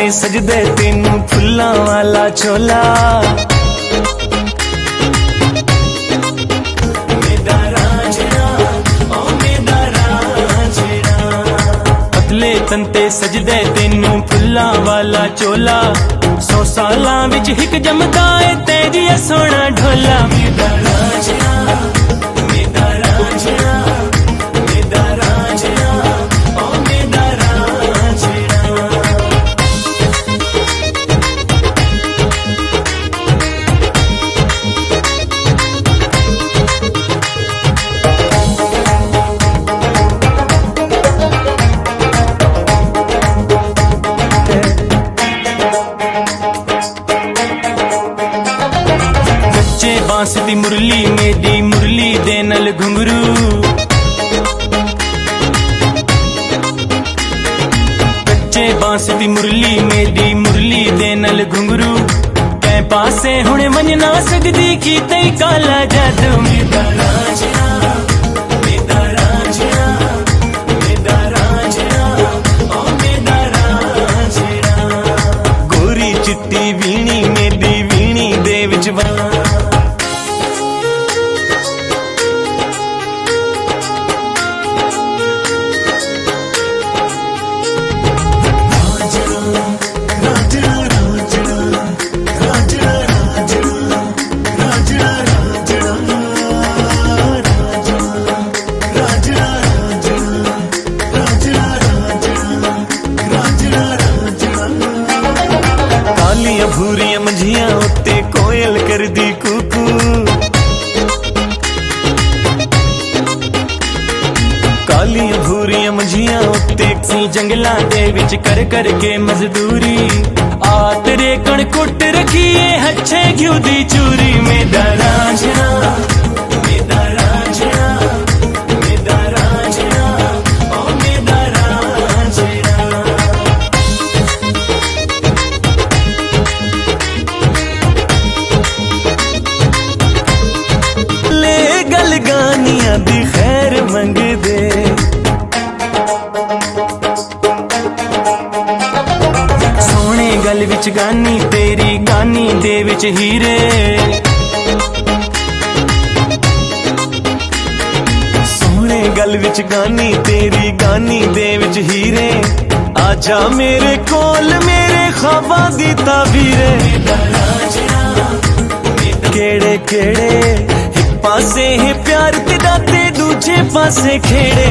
तंते सजदे तेनू फुल्लां वाला चोला। पतले तंते सजदे तेनू फुल्लां वाला चोला। 100 सालां विच हिक जमदा है तेजिया सोना ढोला। मेरा रांझणा मेरा रांझणा मेरा रांझणा ओ मेरा रांझणा। बांस दी मुरली मेरी मुरली दे नल घुंघरू। बच्चे बांस दी मुरली मेरी मुरली दे नल घुंघरू। कै पासे हुण मन ना सकदी की तई काला जादू। मेरा रांझणा मेरा रांझणा मेरा रांझणा ओ मेरा रांझणा। गोरी चिट्टी वीणी मेरी वीणी दे विच भूरियां मंझियां उत्ते कोयल करदी कूकू। कालियां भूरियां मंझियां उत्ते सी जंगलां दे विच कर कर के मजदूरी। आ तेरे कण कुट रखिए हच्छे घ्यू दी चूरी। मेरा रांझणा मेरा रांझणा मेरा रांझणा ओ मेरा रांझणा। गानियां दी खैर मंग दे सोने गल विच गानी तेरी गानी दे विच हीरे। सोने गल विच गानी तेरी गानी दे विच हीरे। आजा मेरे कोल मेरे ख्वाबां दी ताबीरे। केड़े केड़े पासे है प्यार तेरा ते दूजे पासे खेड़े।